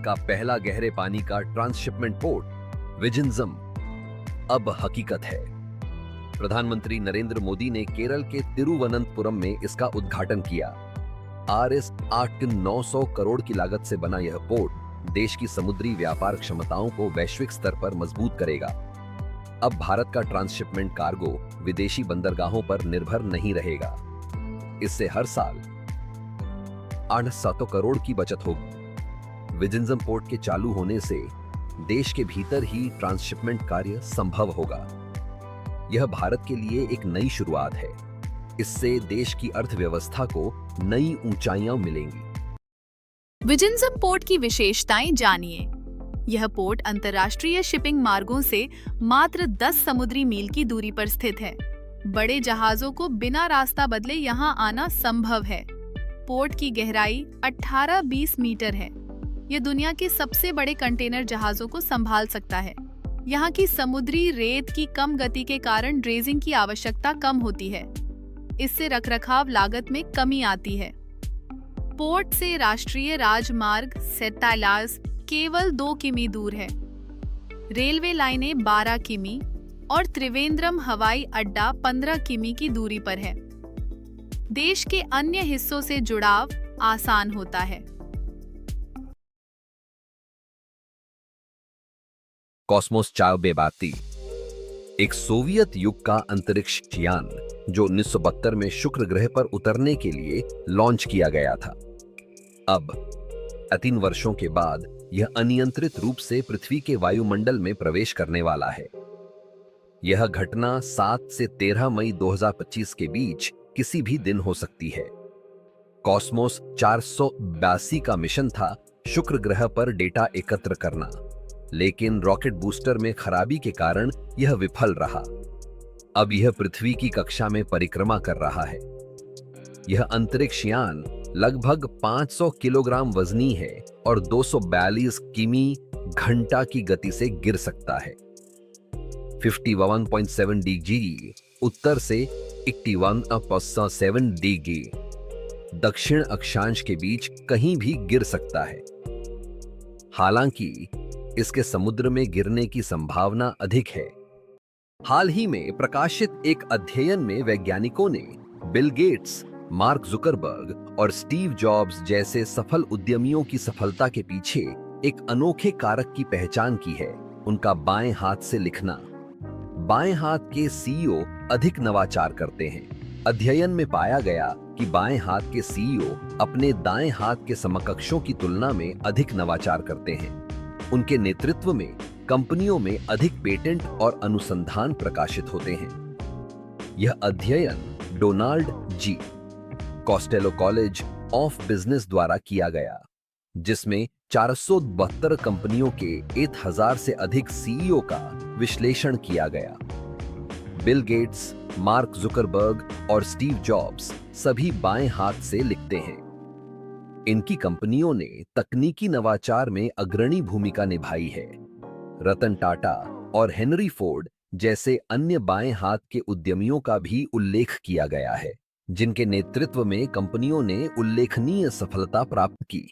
का पहला गहरे पानी का ट्रांसशिपमेंट पोर्ट विजिंजम अब हकीकत है। प्रधानमंत्री नरेंद्र मोदी ने केरल के तिरुवनंतपुरम में इसका उद्घाटन किया। RS 8,900 करोड़ की लागत से बना यह पोर्ट देश की समुद्री व्यापार क्षमताओं को वैश्विक स्तर पर मजबूत करेगा। अब भारत का ट्रांसशिपमेंट कार्गो विदेशी बंदरगाहों पर निर्भर नहीं रहेगा। इससे हर साल 800 करोड़ की बचत होगी। विजिंजम पोर्ट के चालू होने से देश के भीतर ही ट्रांसशिपमेंट कार्य संभव होगा। यह भारत के लिए एक नई शुरुआत है। इससे देश की अर्थव्यवस्था को नई ऊंचाइयां मिलेंगी। विजिंजम पोर्ट की विशेषताएं जानिए। यह पोर्ट अंतर्राष्ट्रीय शिपिंग मार्गों से मात्र 10 समुद्री मील की दूरी पर स्थित है। बड़े जहाजों को बिना रास्ता बदले यहां आना संभव है। पोर्ट की गहराई 18-20 मीटर है। यह दुनिया के सबसे बड़े कंटेनर जहाजों को संभाल सकता है। यहाँ की समुद्री रेत की कम गति के कारण ड्रेजिंग की आवश्यकता कम होती है। इससे रखरखाव लागत में कमी आती है। पोर्ट से राष्ट्रीय राजमार्ग 47 केवल 2 किमी दूर है। रेलवे लाइनें 12 किमी और त्रिवेंद्रम हवाई अड्डा 15 किमी की दूरी पर है। देश के अन्य हिस्सों से जुड़ाव आसान होता है। कॉस्मोस चावेबाती एक सोवियत युग का अंतरिक्ष यान जो 1972 में शुक्र ग्रह पर उतरने के लिए लॉन्च किया गया था। अब 3 वर्षों के बाद यह अनियंत्रित रूप से पृथ्वी के वायुमंडल में प्रवेश करने वाला है। यह घटना 7 से 13 मई 2025 के बीच किसी भी दिन हो सकती है। कॉस्मोस 482 का मिशन था शुक्र ग्रह पर डेटा एकत्र करना, लेकिन रॉकेट बूस्टर में खराबी के कारण यह विफल रहा। अब यह पृथ्वी की कक्षा में परिक्रमा कर रहा है। यह अंतरिक्ष यान लगभग 500 किलोग्राम वजनी है और 242 किमी घंटा की गति से गिर सकता है। 51.7 डिग्री उत्तर से 81.7 डिग्री दक्षिण अक्षांश के बीच कहीं भी गिर सकता है। हालांकि इसके समुद्र में गिरने की संभावना अधिक है। हाल ही में प्रकाशित एक अध्ययन में वैज्ञानिकों ने बिल गेट्स, मार्क जुकरबर्ग और स्टीव जॉब्स जैसे सफल उद्यमियों की सफलता के पीछे एक अनोखे कारक की पहचान की है, उनका बाएं हाथ से लिखना। बाएं हाथ के CEO अधिक नवाचार करते हैं। अध्ययन में पाया गया कि बाएं हाथ के CEO अपने दाएं हाथ के समकक्षों की तुलना में अधिक नवाचार करते हैं। उनके नेतृत्व में कंपनियों में अधिक पेटेंट और अनुसंधान प्रकाशित होते हैं। यह अध्ययन Donald G. Costello college of business द्वारा किया गया, जिसमें 472 कंपनियों के 1000 से अधिक CEO का विश्लेषण किया गया। बिल गेट्स, मार्क जुकरबर्ग और स्टीव जॉब्स सभी बाएं हाथ से लिखते हैं। इनकी कंपनियों ने तकनीकी नवाचार में अग्रणी भूमिका निभाई है। रतन टाटा और हेनरी फोर्ड जैसे अन्य बाएं हाथ के उद्यमियों का भी उल्लेख किया गया है, जिनके नेतृत्व में कंपनियों ने उल्लेखनीय सफलता प्राप्त की।